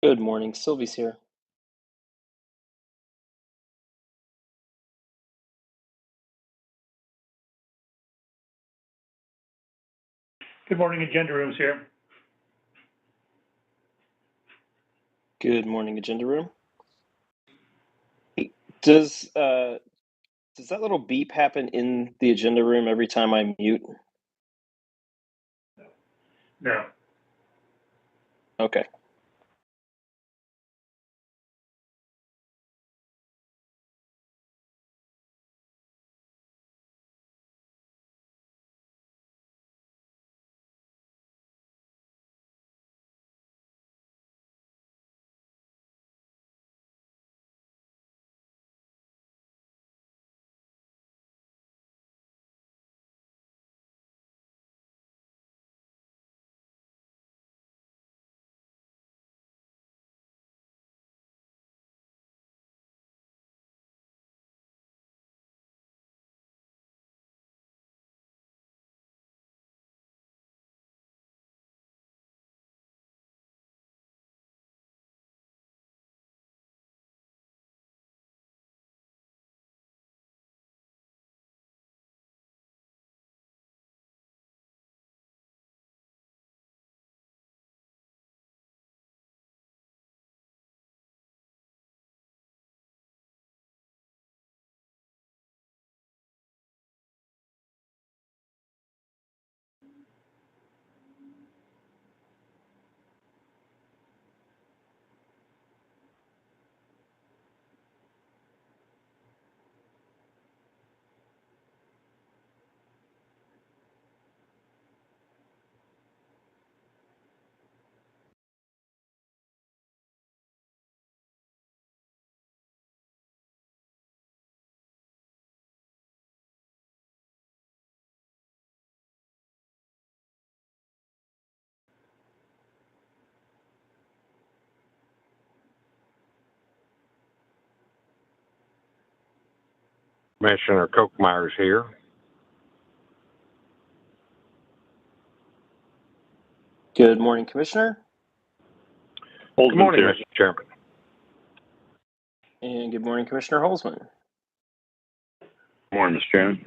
Good morning. Sylvie's here. Good morning, Agenda Rooms here. Good morning, agenda room. Hey, does that little beep happen in the agenda room every time I mute? No. Okay. Commissioner Kochmeyer's here. Good morning, Commissioner. Good morning, Mr. Chairman. And good morning, Commissioner Holzman. Good morning, Mr. Chairman.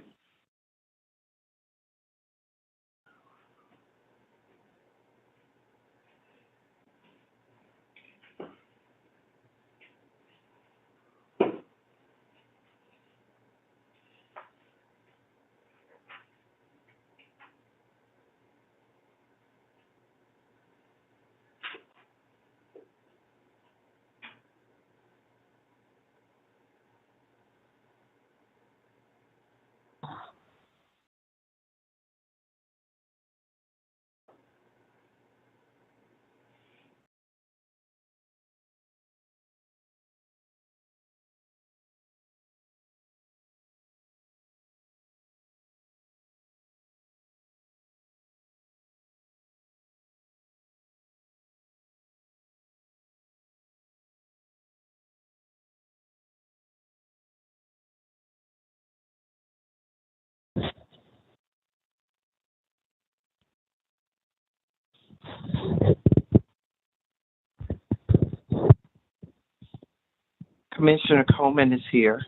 Commissioner Coleman is here.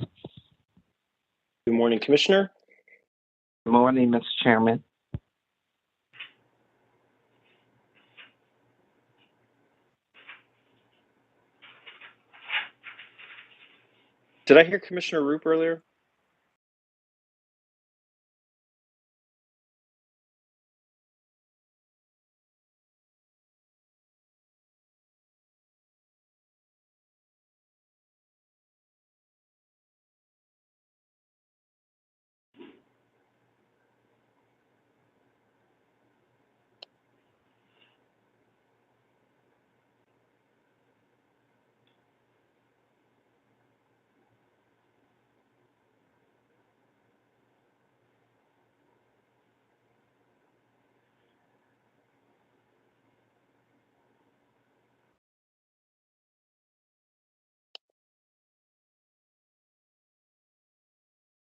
Good morning, Commissioner. Good morning, Mr. Chairman. Did I hear Commissioner Roop earlier?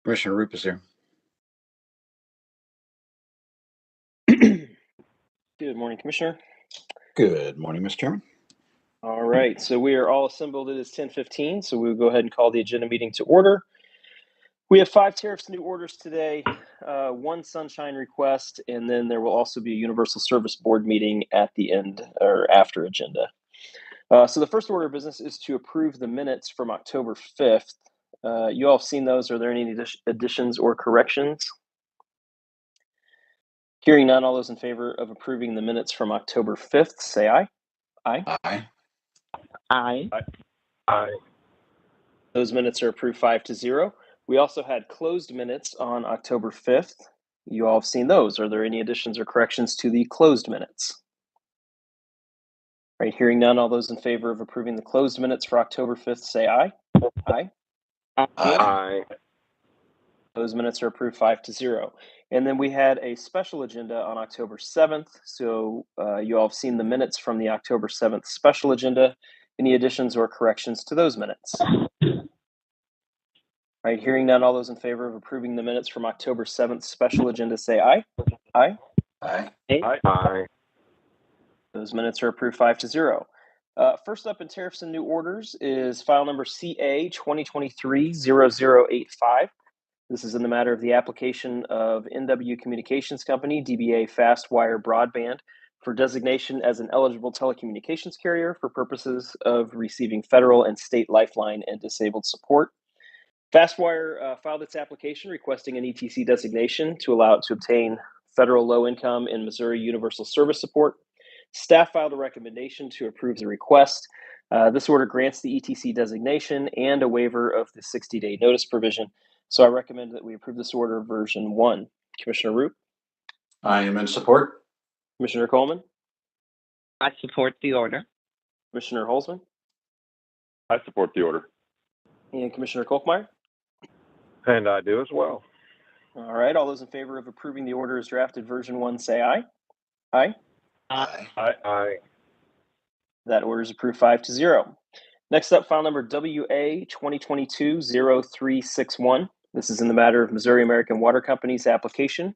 Commissioner Roop is here. Good morning, Commissioner. Good morning, Mr. Chairman. All right, so we are all assembled. It is 10:15, so we'll go ahead and call the agenda meeting to order. We have 5 tariffs new orders today, 1 sunshine request, and then there will also be a Universal Service Board meeting at the end or after agenda. So the first order of business is to approve the minutes from October 5th. You all have seen those. Are there any additions or corrections? Hearing none, all those in favor of approving the minutes from October 5th, say aye. Aye. Aye. Aye. Aye. Those minutes are approved 5-0. We also had closed minutes on October 5th. You all have seen those. Are there any additions or corrections to the closed minutes? All right, hearing none, all those in favor of approving the closed minutes for October 5th, say aye. Aye. Aye. Aye. Those minutes are approved 5-0. And then we had a special agenda on October 7th. So you all have seen the minutes from the October 7th special agenda. Any additions or corrections to those minutes? All right, hearing none, all those in favor of approving the minutes from October 7th special agenda, say aye. Aye. Aye. Aye. Those minutes are approved 5-0. First up in tariffs and new orders is file number CA 2023-0085. This is in the matter of the application of NW Communications Company, DBA Fastwire Broadband, for designation as an eligible telecommunications carrier for purposes of receiving federal and state lifeline and disabled support. Fastwire filed its application requesting an ETC designation to allow it to obtain federal low-income and Missouri Universal Service support. Staff filed a recommendation to approve the request. This order grants the ETC designation and a waiver of the 60-day notice provision. So I recommend that we approve this order version 1. Commissioner Root, I am in support. Commissioner Coleman, I support the order. Commissioner Holzman, I support the order. and Commissioner Kolkmeyer. And I do as well. All right, all those in favor of approving the order as drafted version 1, say aye. Aye. Aye. Aye. That order is approved 5-0. Next up, file number WA 2022-0361. This is in the matter of Missouri American Water Company's application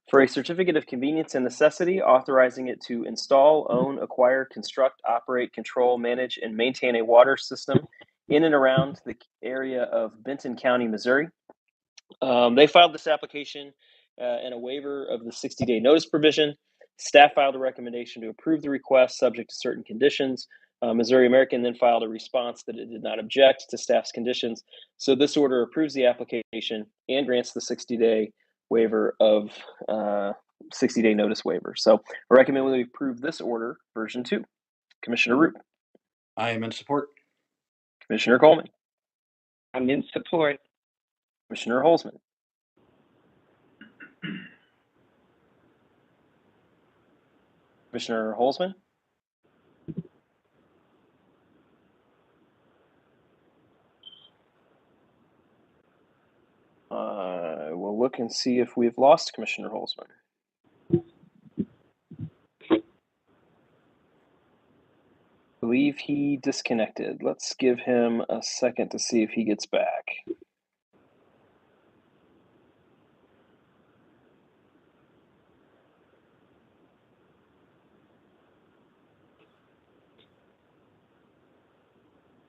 for a certificate of convenience and necessity, authorizing it to install, own, acquire, construct, operate, control, manage, and maintain a water system in and around the area of Benton County, Missouri. They filed this application and a waiver of the 60-day notice provision. Staff filed a recommendation to approve the request subject to certain conditions. Missouri American then filed a response that it did not object to staff's conditions. So this order approves the application and grants the 60-day waiver of 60-day notice waiver. So I recommend we approve this order, version 2. Commissioner Root, I am in support. Commissioner Coleman, I'm in support. Commissioner Holzman, Commissioner Holzman, we'll look and see if we've lost Commissioner Holzman. I believe he disconnected. Let's give him a second to see if he gets back.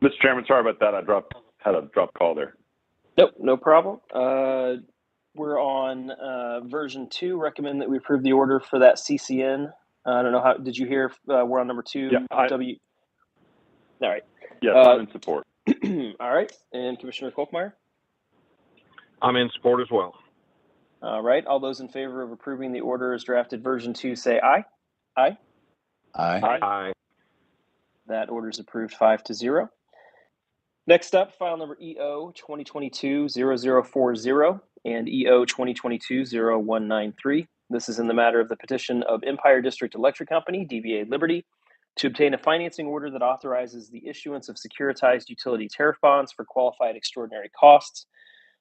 Mr. Chairman, sorry about that. I had a drop call there. Nope, no problem. We're on version 2. Recommend that we approve the order for that CCN. I don't know how. Did you hear? We're on number 2. Yeah, All right. Yes, I'm in support. All right. And Commissioner Kolkmeyer? I'm in support as well. All right. All those in favor of approving the order as drafted version 2, say aye. Aye. Aye. Aye. That order is approved 5-0. Next up, file number EO 2022-0040 and EO 2022-0193. This is in the matter of the petition of Empire District Electric Company, DBA Liberty, to obtain a financing order that authorizes the issuance of securitized utility tariff bonds for qualified extraordinary costs.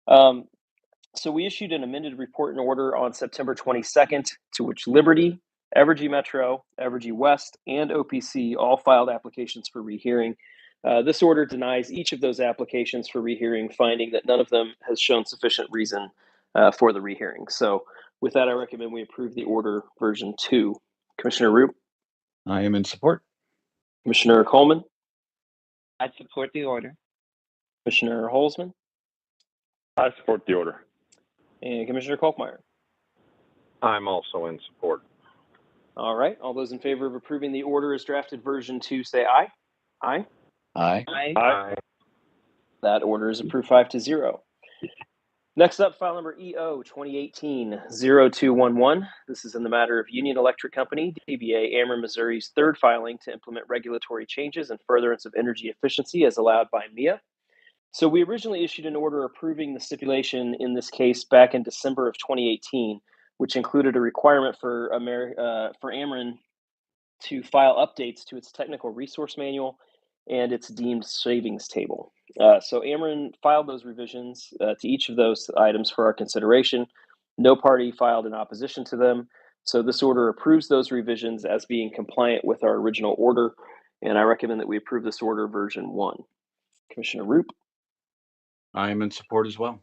So we issued an amended report and order on September 22nd, to which Liberty, Evergy Metro, Evergy West, and OPC all filed applications for rehearing. This order denies each of those applications for rehearing, finding that none of them has shown sufficient reason for the rehearing. So with that, I recommend we approve the order version 2. Commissioner Root, I am in support. Commissioner Coleman, I support the order. Commissioner Holzman, I support the order. and Commissioner Kolkmeyer. I'm also in support. All right. All those in favor of approving the order as drafted version 2 say aye. Aye. Aye. Aye. Aye. That order is approved 5-0. Next up, file number EO 2018-0211. This is in the matter of Union Electric Company, DBA Ameren, Missouri's third filing to implement regulatory changes and furtherance of energy efficiency as allowed by MEA. So we originally issued an order approving the stipulation in this case back in December of 2018, which included a requirement for Ameren to file updates to its technical resource manual and its deemed savings table. So Ameren filed those revisions to each of those items for our consideration. No party filed in opposition to them. So this order approves those revisions as being compliant with our original order, and I recommend that we approve this order version 1. Commissioner Roop, I am in support as well.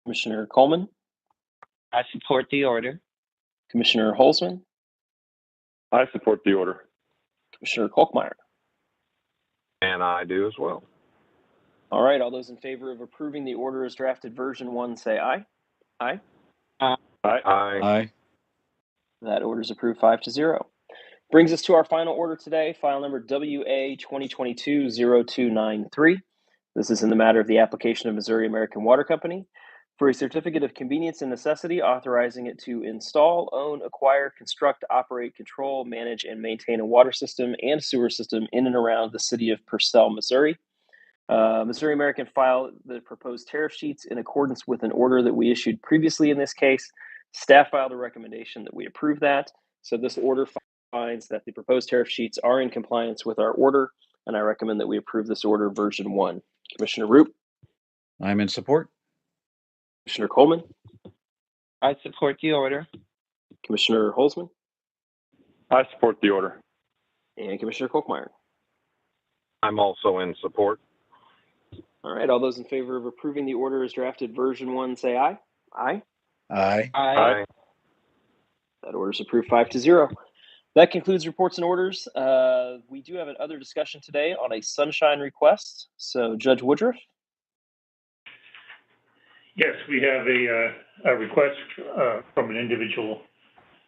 Commissioner Coleman, I support the order. Commissioner Holzman, I support the order. Commissioner Kolkmeyer. And I do as well. All right, all those in favor of approving the order as drafted version 1 say aye. Aye. Aye. Aye. That order is approved 5-0. Brings us to our final order today, file number WA 2022-0293. This is in the matter of the application of Missouri American Water Company for a certificate of convenience and necessity authorizing it to install, own, acquire, construct, operate, control, manage, and maintain a water system and sewer system in and around the city of Purcell, Missouri. Missouri American filed the proposed tariff sheets in accordance with an order that we issued previously in this case. Staff filed a recommendation that we approve that. So this order finds that the proposed tariff sheets are in compliance with our order, and I recommend that we approve this order version 1. Commissioner Roop, I am in support. Commissioner Coleman, I support the order. Commissioner Holzman, I support the order. and Commissioner Kolkmeyer. I'm also in support. All right, all those in favor of approving the order as drafted version 1 say aye. Aye. Aye. Aye. That order is approved 5-0. That concludes reports and orders. We do have another discussion today on a sunshine request. So Judge Woodruff. Yes, we have a request from an individual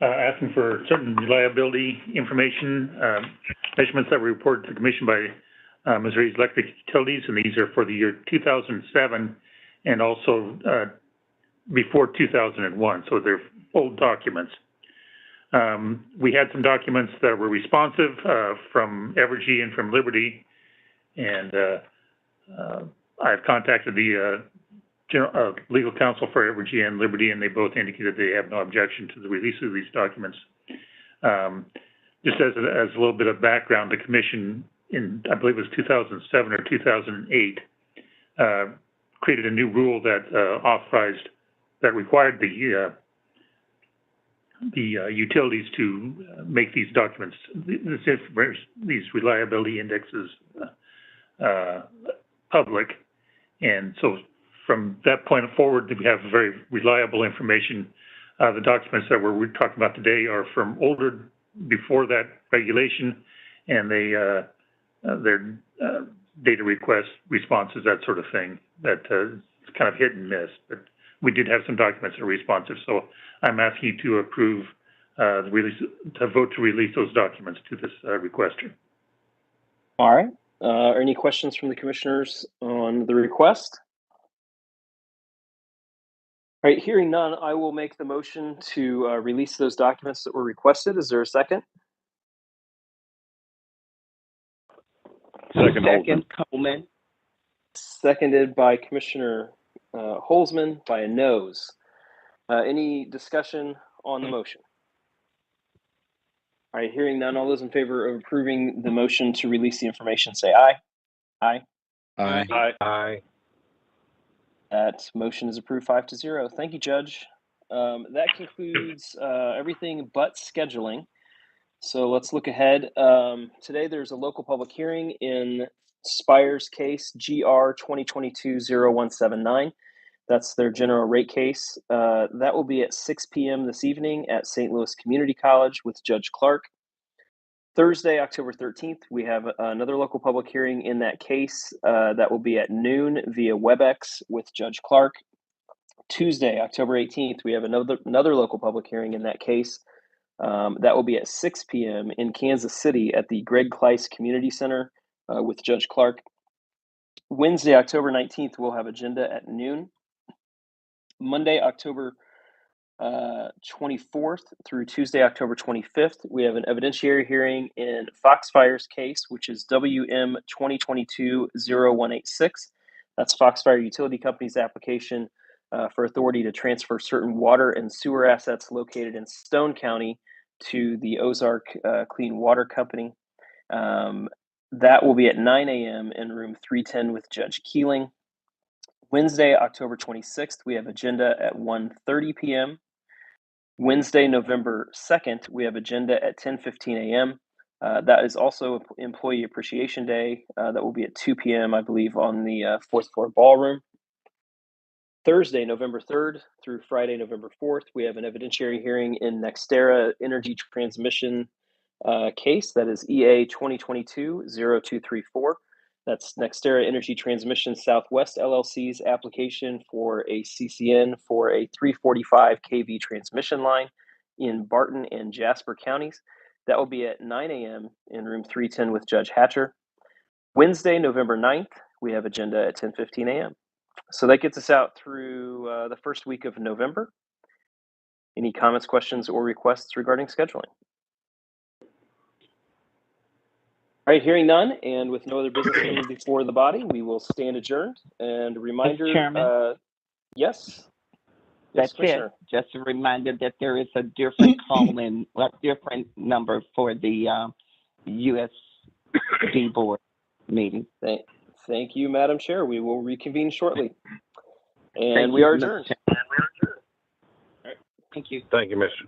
asking for certain reliability information, measurements that were reported to the Commission by Missouri's electric utilities, and these are for the year 2007 and also before 2001, so they're old documents. We had some documents that were responsive from Evergy and from Liberty, and I've contacted the legal counsel for Evergy and Liberty, and they both indicated they have no objection to the release of these documents. Just as a little bit of background, the Commission in, I believe it was 2007 or 2008, created a new rule that that required the utilities to make these documents, these reliability indexes, public. And so from that point forward, we have very reliable information. The documents that we're talking about today are from older, before that regulation, and they're data requests, responses, that sort of thing, that it's kind of hit and miss. But we did have some documents that are responsive, so I'm asking you to approve the release, to vote to release those documents to this requester. All right. Any questions from the commissioners on the request? All right, hearing none, I will make the motion to release those documents that were requested. Is there a second? Second, Coleman. Seconded by Commissioner Holzman by a nose. Any discussion on the motion? All right, hearing none, all those in favor of approving the motion to release the information say aye. Aye. Aye. Aye. Aye. That motion is approved 5-0. Thank you, Judge. That concludes everything but scheduling. So let's look ahead. Today there's a local public hearing in Spire's case, GR 2022-0179. That's their general rate case. That will be at 6 p.m. this evening at St. Louis Community College with Judge Clark. Thursday, October 13th, we have another local public hearing in that case. That will be at noon via WebEx with Judge Clark. Tuesday, October 18th, we have another local public hearing in that case. That will be at 6 p.m. in Kansas City at the Greg Kleiss Community Center with Judge Clark. Wednesday, October 19th, we'll have agenda at noon. Monday, October 24th through Tuesday, October 25th, we have an evidentiary hearing in Foxfire's case, which is WM 2022-0186. That's Foxfire Utility Company's application for authority to transfer certain water and sewer assets located in Stone County to the Ozark Clean Water Company. That will be at 9 a.m. in room 310 with Judge Keeling. Wednesday, October 26th, we have agenda at 1:30 p.m. Wednesday, November 2nd, we have agenda at 10:15 a.m. That is also Employee Appreciation Day. That will be at 2 p.m., I believe, on the fourth floor ballroom. Thursday, November 3rd through Friday, November 4th, we have an evidentiary hearing in NextEra Energy Transmission case. That is EA 2022-0234. That's NextEra Energy Transmission Southwest LLC's application for a CCN for a 345 kV transmission line in Barton and Jasper counties. That will be at 9 a.m. in room 310 with Judge Hatcher. Wednesday, November 9th, we have agenda at 10:15 a.m. So that gets us out through the first week of November. Any comments, questions, or requests regarding scheduling? All right, hearing none, and with no other business coming before the body, we will stand adjourned. And a reminder, Mr. Chairman? Yes, That's Commissioner. it. Just a reminder that there is a different call-in, a different number for the USD board meeting. Thank you, Madam Chair. We will reconvene shortly. And Thank we you, are Mr. adjourned. Chairman. Thank you. Thank you, Mr.